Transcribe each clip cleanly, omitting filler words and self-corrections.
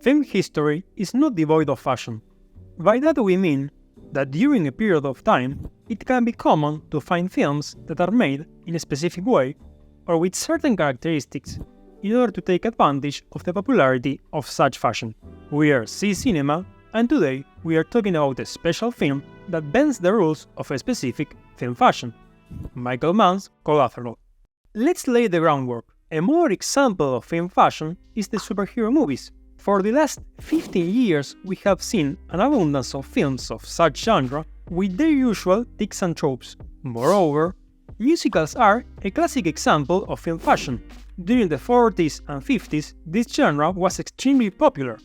Film history is not devoid of fashion. By that we mean that during a period of time, it can be common to find films that are made in a specific way or with certain characteristics in order to take advantage of the popularity of such fashion. We are C Cinema, and today we are talking about a special film that bends the rules of a specific film fashion, Michael Mann's Collateral. Let's lay the groundwork. A modern example of film fashion is the superhero movies. For the last 15 years, we have seen an abundance of films of such genre with their usual tics and tropes. Moreover, musicals are a classic example of film fashion. During the 40s and 50s, this genre was extremely popular,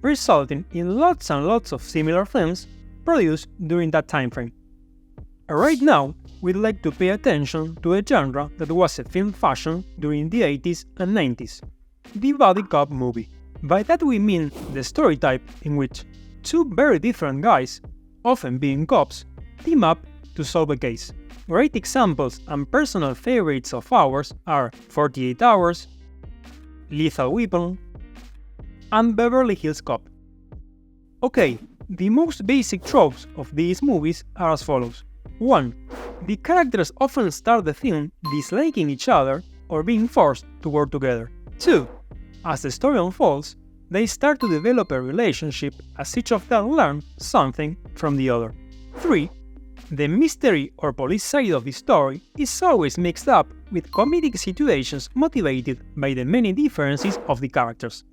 resulting in lots and lots of similar films produced during that time frame. Right now, we'd like to pay attention to a genre that was a film fashion during the 80s and 90s, the buddy cop movie. By that we mean the story type in which two very different guys, often being cops, team up to solve a case. Great examples and personal favorites of ours are 48 Hours, Lethal Weapon, and Beverly Hills Cop. Okay, the most basic tropes of these movies are as follows. 1. The characters often start the film disliking each other or being forced to work together. 2. As the story unfolds, they start to develop a relationship as each of them learn something from the other. 3. The mystery or police side of the story is always mixed up with comedic situations motivated by the many differences of the characters.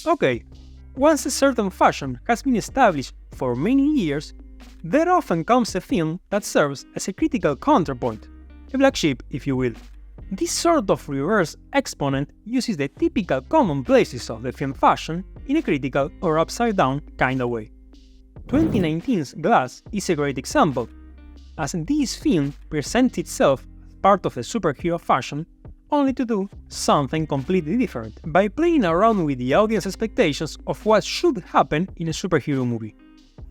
Okay, once a certain fashion has been established for many years, there often comes a film that serves as a critical counterpoint, a black sheep if you will. This sort of reverse exponent uses the typical commonplaces of the film fashion in a critical or upside-down kind of way. 2019's Glass is a great example, as this film presents itself as part of the superhero fashion only to do something completely different, by playing around with the audience expectations of what should happen in a superhero movie.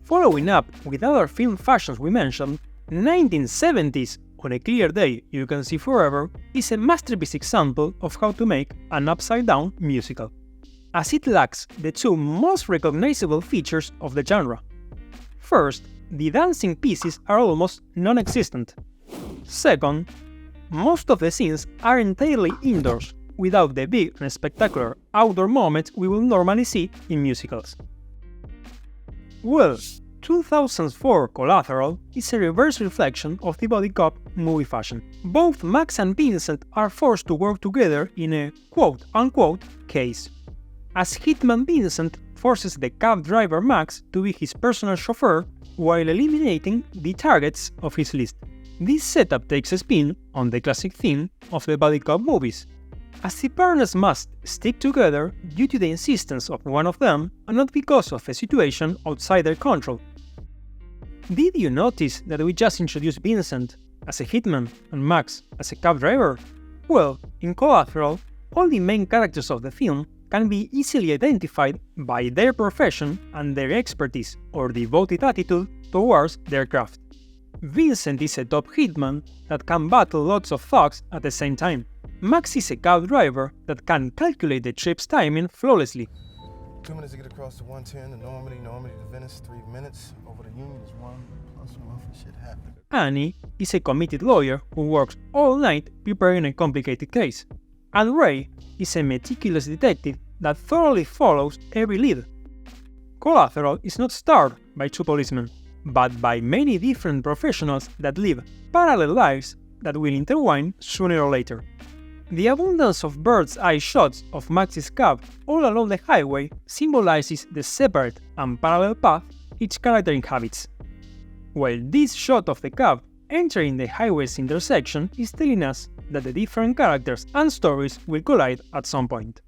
Following up with other film fashions we mentioned, 1970's On a Clear Day You Can See Forever is a masterpiece example of how to make an upside-down musical, as it lacks the two most recognizable features of the genre. First, the dancing pieces are almost non-existent. Second, most of the scenes are entirely indoors, without the big and spectacular outdoor moments we will normally see in musicals. Well, 2004 Collateral is a reverse reflection of the buddy cop movie fashion. Both Max and Vincent are forced to work together in a quote-unquote case, as hitman Vincent forces the cab driver Max to be his personal chauffeur while eliminating the targets of his list. This setup takes a spin on the classic theme of the buddy cop movies, as the partners must stick together due to the insistence of one of them and not because of a situation outside their control. Did you notice that we just introduced Vincent as a hitman and Max as a cab driver? Well, in Collateral, all the main characters of the film can be easily identified by their profession and their expertise or devoted attitude towards their craft. Vincent is a top hitman that can battle lots of thugs at the same time. Max is a cab driver that can calculate the trip's timing flawlessly. 2 minutes to get across to 110 to Normandy to Venice, 3 minutes. Over to Union is 1 plus 1 for shit happen. Annie is a committed lawyer who works all night preparing a complicated case. And Ray is a meticulous detective that thoroughly follows every lead. Collateral is not starred by two policemen, but by many different professionals that live parallel lives that will intertwine sooner or later. The abundance of bird's-eye shots of Max's cab all along the highway symbolizes the separate and parallel path each character inhabits, while this shot of the cab entering the highway's intersection is telling us that the different characters and stories will collide at some point.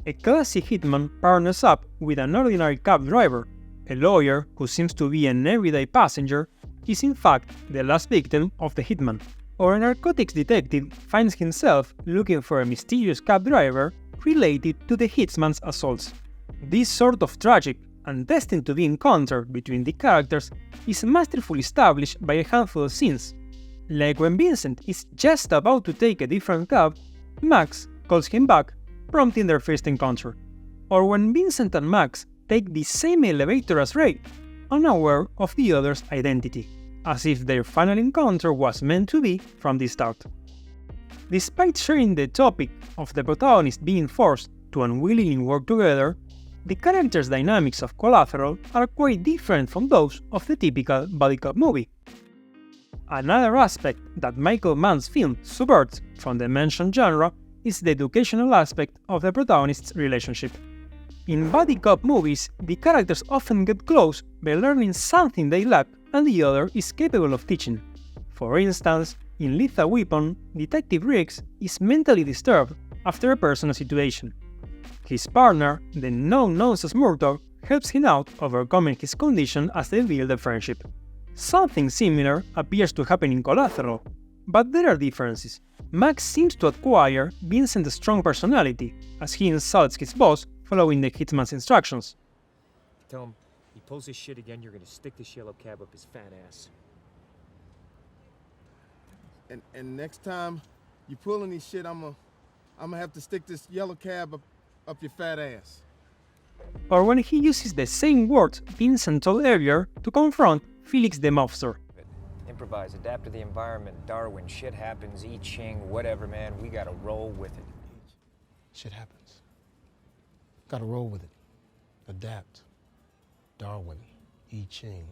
A classic hitman partners up with an ordinary cab driver. A lawyer who seems to be an everyday passenger is in fact the last victim of the hitman. Or a narcotics detective finds himself looking for a mysterious cab driver related to the hitman's assaults. This sort of tragic and destined to be encounter between the characters is masterfully established by a handful of scenes, like when Vincent is just about to take a different cab, Max calls him back, prompting their first encounter. Or when Vincent and Max take the same elevator as Ray, unaware of the other's identity, as if their final encounter was meant to be from the start. Despite sharing the topic of the protagonist being forced to unwillingly work together, the characters' dynamics of Collateral are quite different from those of the typical buddy cop movie. Another aspect that Michael Mann's film subverts from the mentioned genre is the educational aspect of the protagonist's relationship. In buddy cop movies, the characters often get close by learning something they lack and the other is capable of teaching. For instance, in Lethal Weapon, Detective Riggs is mentally disturbed after a personal situation. His partner, the no-nonsense Murdoch, helps him out overcoming his condition as they build a friendship. Something similar appears to happen in Collateral, but there are differences. Max seems to acquire Vincent's strong personality, as he insults his boss following the hitman's instructions. Tell him, he pulls his shit again, you're gonna stick this yellow cab up his fat ass. And next time you pull any shit, I'm gonna have to stick this yellow cab up your fat ass. Or when he uses the same words Vincent told earlier to confront Felix the mobster. Improvise, adapt to the environment, Darwin, shit happens, I Ching, whatever, man, we gotta roll with it. Shit happens. Gotta roll with it. Adapt. Darwin, I Ching.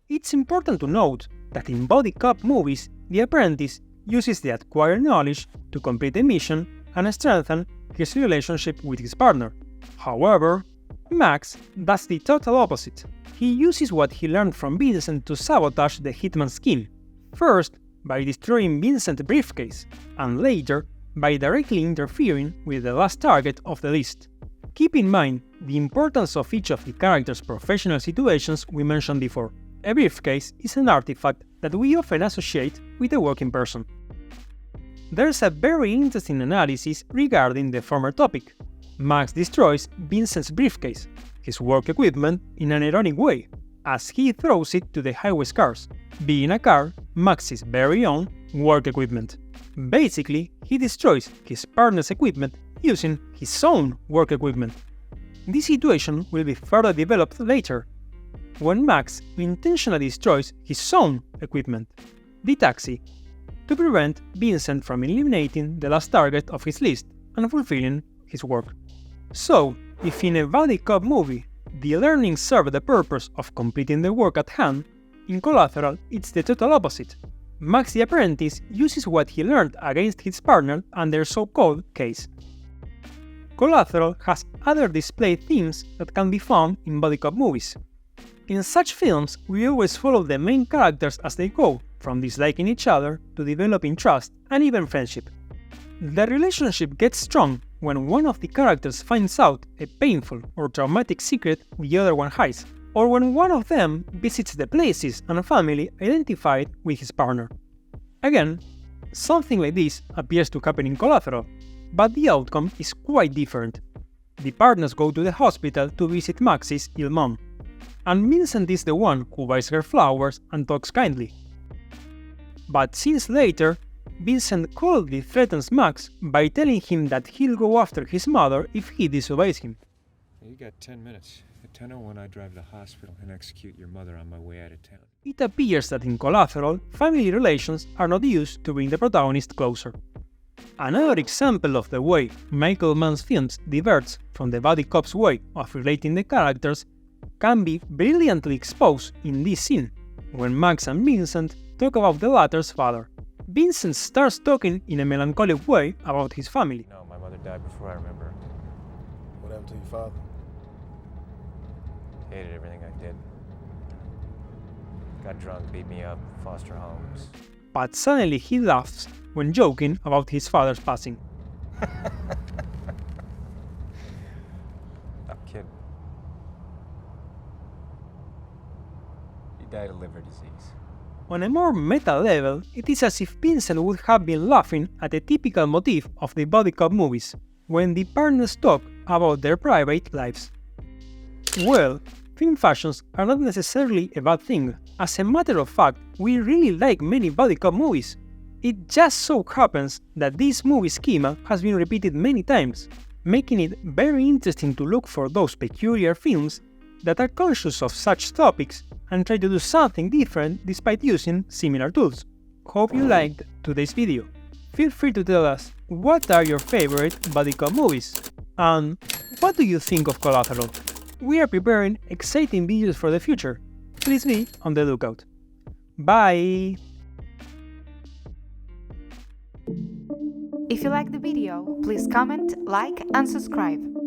It's important to note that in buddy cop movies, the apprentice uses the acquired knowledge to complete the mission and strengthen his relationship with his partner. However, Max does the total opposite. He uses what he learned from Vincent to sabotage the hitman scheme, first by destroying Vincent's briefcase, and later by directly interfering with the last target of the list. Keep in mind the importance of each of the characters' professional situations we mentioned before. A briefcase is an artifact that we often associate with a working person. There's a very interesting analysis regarding the former topic. Max destroys Vincent's briefcase, his work equipment, in an ironic way, as he throws it to the highway's cars, being a car Max's very own work equipment. Basically, he destroys his partner's equipment using his own work equipment. This situation will be further developed later, when Max intentionally destroys his own equipment, the taxi, to prevent Vincent from eliminating the last target of his list and fulfilling his work. So, if in a buddy cop movie the learnings serve the purpose of completing the work at hand, in Collateral it's the total opposite. Max the apprentice uses what he learned against his partner and their so-called case. Collateral has other displayed themes that can be found in buddy cop movies. In such films, we always follow the main characters as they go, from disliking each other to developing trust and even friendship. The relationship gets strong when one of the characters finds out a painful or traumatic secret the other one hides, or when one of them visits the places and family identified with his partner. Again, something like this appears to happen in Collateral, but the outcome is quite different. The partners go to the hospital to visit Max's ill mom, and Vincent is the one who buys her flowers and talks kindly. But since later, Vincent coldly threatens Max by telling him that he'll go after his mother if he disobeys him. You got 10 minutes. At 10:01 I drive to the hospital and execute your mother on my way out of town. It appears that in Collateral, family relations are not used to bring the protagonist closer. Another example of the way Michael Mann's films diverts from the buddy cop's way of relating the characters can be brilliantly exposed in this scene, when Max and Vincent talk about the latter's father. Vincent starts talking in a melancholic way about his family. No, my mother died before I remember her. What happened to your father? Hated everything I did. Got drunk, beat me up, foster homes. But suddenly he laughs when joking about his father's passing. I'm kidding. He died of liver disease. On a more meta level, it is as if Vincent would have been laughing at a typical motif of the buddy cop movies, when the partners talk about their private lives. Well, film fashions are not necessarily a bad thing. As a matter of fact, we really like many buddy cop movies. It just so happens that this movie schema has been repeated many times, making it very interesting to look for those peculiar films that are conscious of such topics and try to do something different despite using similar tools. Hope you liked today's video. Feel free to tell us what are your favorite buddy cop movies, and what do you think of Collateral? We are preparing exciting videos for the future. Please be on the lookout. Bye! If you liked the video, please comment, like and subscribe.